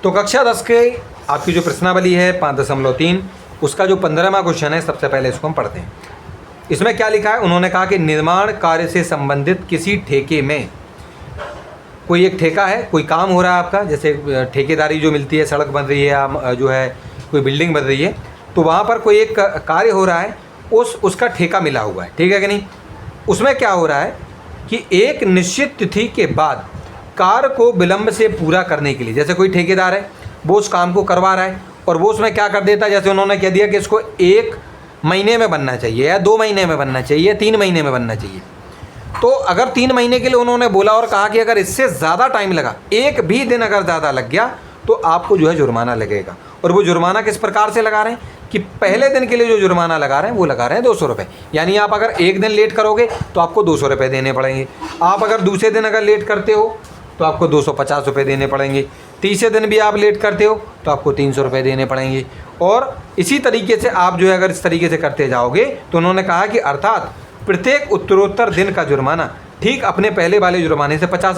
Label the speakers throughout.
Speaker 1: तो कक्षा 10 के आपकी जो प्रश्नावली है 5.3 उसका जो 15वां क्वेश्चन है, सबसे पहले इसको हम पढ़ते हैं। इसमें क्या लिखा है, उन्होंने कहा कि निर्माण कार्य से संबंधित किसी ठेके में, कोई एक ठेका है, कोई काम हो रहा है आपका, जैसे ठेकेदारी जो मिलती है, सड़क बन रही है या जो है कोई बिल्डिंग बन रही है, तो वहाँ पर कोई एक कार्य हो रहा है, उसका ठेका मिला हुआ है, ठीक है कि नहीं। उसमें क्या हो रहा है कि एक निश्चित तिथि के बाद कार्य को विलंब से पूरा करने के लिए, जैसे कोई ठेकेदार है, वो उस काम को करवा रहा है और वो उसमें क्या कर देता है, जैसे उन्होंने कह दिया कि इसको 1 महीने में बनना चाहिए या 2 महीने में बनना चाहिए, 3 महीने में बनना चाहिए। तो अगर 3 महीने के लिए उन्होंने बोला और कहा कि अगर इससे ज़्यादा टाइम लगा, एक भी दिन अगर ज़्यादा लग गया तो आपको जो है जुर्माना लगेगा। और वो जुर्माना किस प्रकार से लगा रहे हैं कि पहले दिन के लिए जो जुर्माना लगा रहे हैं वो लगा रहे हैं 200 रुपये। यानी आप अगर एक दिन लेट करोगे तो आपको 200 रुपये देने पड़ेंगे। आप अगर दूसरे दिन अगर लेट करते हो तो आपको 250 रुपये देने पड़ेंगे। तीसरे दिन भी आप लेट करते हो तो आपको 300 रुपये देने पड़ेंगे। और इसी तरीके से आप जो है अगर इस तरीके से करते जाओगे तो उन्होंने कहा कि अर्थात प्रत्येक उत्तरोत्तर दिन का जुर्माना ठीक अपने पहले वाले जुर्माने से 50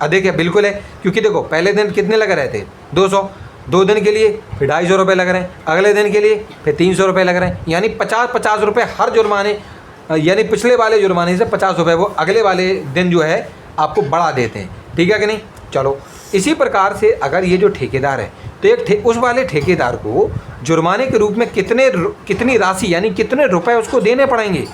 Speaker 1: अधिक है। बिल्कुल है, क्योंकि देखो पहले दिन कितने लग रहे थे, 200, 2 दिन के लिए फिर 250 रुपये लग रहे हैं, अगले दिन के लिए फिर 300 रुपये लग रहे हैं। यानी 50-50 रुपये हर जुर्माने, यानी पिछले वाले जुर्माने से 50 रुपये वो अगले वाले दिन जो है आपको बढ़ा देते हैं, ठीक है कि नहीं। चलो, इसी प्रकार से अगर ये जो ठेकेदार है तो उस वाले ठेकेदार को जुर्माने के रूप में कितनी राशि यानी कितने रुपए उसको देने पड़ेंगे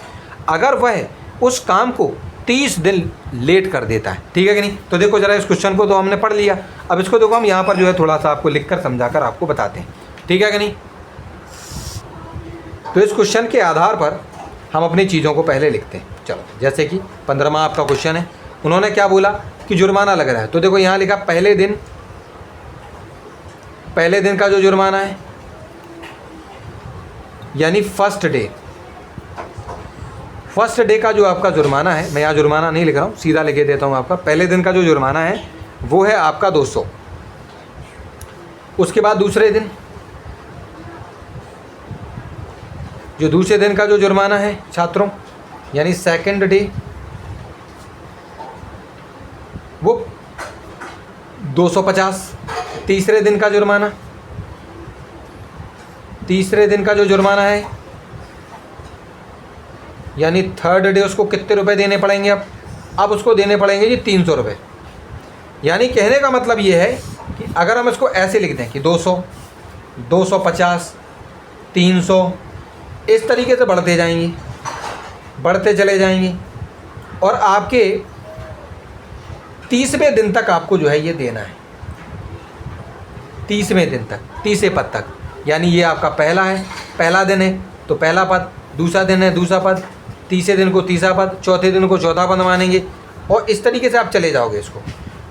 Speaker 1: अगर वह उस काम को 30 दिन लेट कर देता है, ठीक है कि नहीं। तो देखो जरा, इस क्वेश्चन को तो हमने पढ़ लिया, अब इसको देखो हम यहाँ पर जो है थोड़ा सा आपको लिखकर समझाकर आपको बताते हैं, ठीक है कि नहीं। तो इस क्वेश्चन के आधार पर हम अपनी चीज़ों को पहले लिखते हैं। चलो, जैसे कि 15वां आपका क्वेश्चन है, उन्होंने क्या बोला कि जुर्माना लग रहा है। तो देखो यहाँ लिखा पहले दिन का जो जुर्माना है यानी फर्स्ट डे का जो आपका जुर्माना है, मैं यहाँ जुर्माना नहीं लिख रहा हूँ, सीधा लिखे देता हूँ आपका। पहले दिन का जो जुर्माना है वो है आपका 200। उसके बाद दूसरे दिन का जो जुर्माना है छात्रों यानी सेकंड डे, वो 250। तीसरे दिन का जो जुर्माना है यानी थर्ड डे, उसको कितने रुपए देने पड़ेंगे अब उसको देने पड़ेंगे जी 300 रुपये। यानी कहने का मतलब ये है कि अगर हम इसको ऐसे लिख दें कि 200, 250, 300, इस तरीके से बढ़ते चले जाएंगे और आपके 30वें दिन तक आपको जो है ये देना है। 30वें दिन तक, 30वें पद तक, यानी ये आपका पहला दिन है तो पहला पद, दूसरा दिन है दूसरा पद, तीसरे दिन को तीसरा पद, चौथे दिन को चौथा पद मानेंगे और इस तरीके से आप चले जाओगे इसको।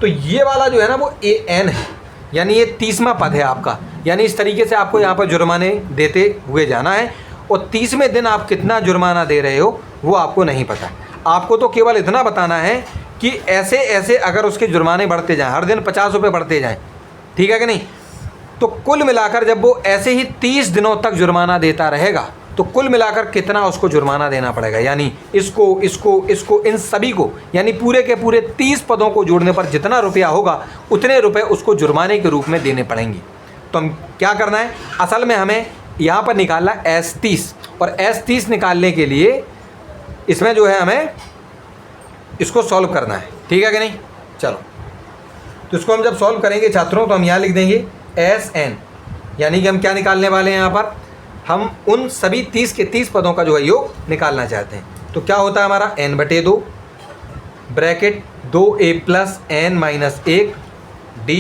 Speaker 1: तो ये वाला जो है ना वो AN है, यानी ये 30वां पद है आपका। यानी इस तरीके से आपको यहाँ पर जुर्माने देते हुए जाना है और 30वें दिन आप कितना जुर्माना दे रहे हो वो आपको नहीं पता। आपको तो केवल इतना बताना है कि ऐसे ऐसे अगर उसके जुर्माने बढ़ते जाएं, हर दिन 50 रुपये बढ़ते जाएं, ठीक है कि नहीं, तो कुल मिलाकर जब वो ऐसे ही 30 दिनों तक जुर्माना देता रहेगा तो कुल मिलाकर कितना उसको जुर्माना देना पड़ेगा। यानी इसको इन सभी को, यानी पूरे के पूरे 30 पदों को जोड़ने पर जितना रुपया होगा उतने रुपए उसको जुर्माने के रूप में देने पड़ेंगे। तो हम क्या करना है, असल में हमें यहाँ पर निकालना S30 और S30 निकालने के लिए इसमें जो है हमें इसको सॉल्व करना है, ठीक है कि नहीं। चलो, तो इसको हम जब सॉल्व करेंगे छात्रों तो हम यहाँ लिख देंगे SN, यानी कि हम क्या निकालने वाले हैं यहाँ पर, हम उन सभी 30 के 30 पदों का जो है योग निकालना चाहते हैं। तो क्या होता है हमारा N/2 bracket 2A + N - 1 D।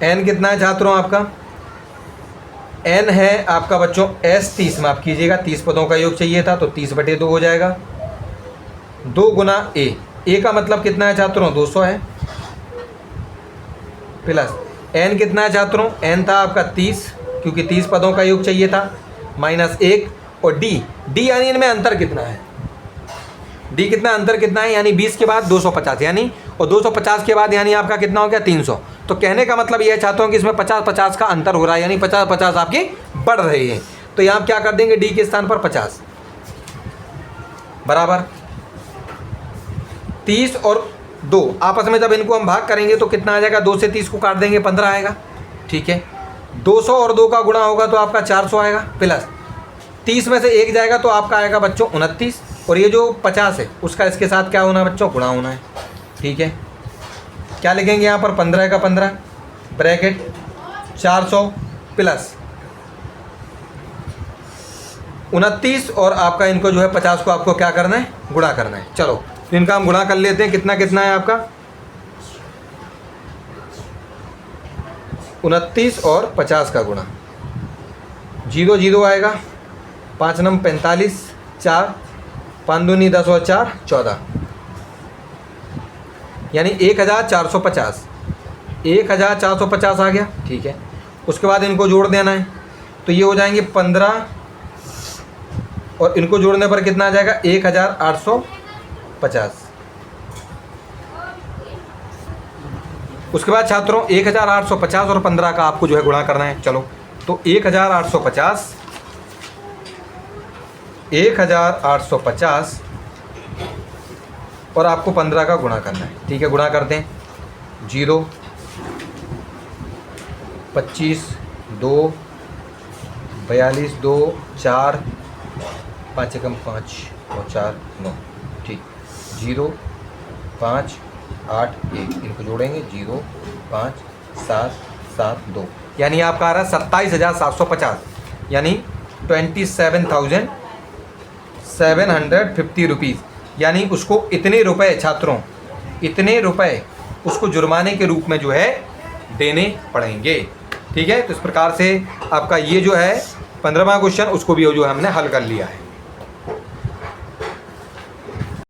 Speaker 1: N कितना है छात्रों आपका, N है आपका बच्चों S30, माफ़ कीजिएगा 30 पदों का योग चाहिए था तो 30/2 हो जाएगा। 2 गुना A का मतलब कितना है छात्रों, 200 है, प्लस N कितना है छात्रों, N था आपका 30 क्योंकि 30 पदों का योग चाहिए था, -1 और D यानी इनमें अंतर कितना है, D कितना अंतर कितना है, यानी 20 के बाद 250, यानी और 250 के बाद यानी आपका कितना हो गया 300। तो कहने का मतलब ये है छात्रों कि इसमें 50-50 का अंतर हो रहा है, यानी 50-50 आपके बढ़ रहे हैं। तो यहाँ क्या कर देंगे, D के स्थान पर 50 बराबर 30 और 2, आपस में जब इनको हम भाग करेंगे तो कितना आ जाएगा, 2 से 30 को काट देंगे 15 आएगा, ठीक है। 200 और 2 का गुणा होगा तो आपका 400 आएगा, प्लस 30 में से 1 जाएगा तो आपका आएगा बच्चों 29, और ये जो 50 है उसका इसके साथ क्या होना है बच्चों, गुणा होना है, ठीक है। क्या लिखेंगे यहाँ पर, 15 का 15 ब्रैकेट 400 प्लस 29, और आपका इनको जो है 50 को आपको क्या करना है, गुणा करना है। चलो तो इनका हम गुणा कर लेते हैं, कितना कितना है आपका 29 और 50 का गुणा, 0 0 आएगा, 5 नम 45, 4 5 दूनी 10 और 4 14, यानी 1450, 1450 आ गया, ठीक है। उसके बाद इनको जोड़ देना है, तो ये हो जाएंगे 15, और इनको जोड़ने पर कितना आ जाएगा 1850। उसके बाद छात्रों 1850 और 15 का आपको जो है गुणा करना है। चलो तो 1850 और आपको 15 का गुणा करना है, ठीक है। गुणा करते हैं, 0 25 2 42 2 4 5 एकम 5 और 4 9, ठीक, 0 5 8 1, इनको जोड़ेंगे 0 5 7 7 2, यानी आपका आ रहा है 27,750, यानी 27,750 रुपीज़, यानी उसको इतने रुपए छात्रों, इतने रुपए उसको जुर्माने के रूप में जो है देने पड़ेंगे, ठीक है। तो इस प्रकार से आपका ये जो है 15वां क्वेश्चन उसको भी जो है हमने हल कर लिया है।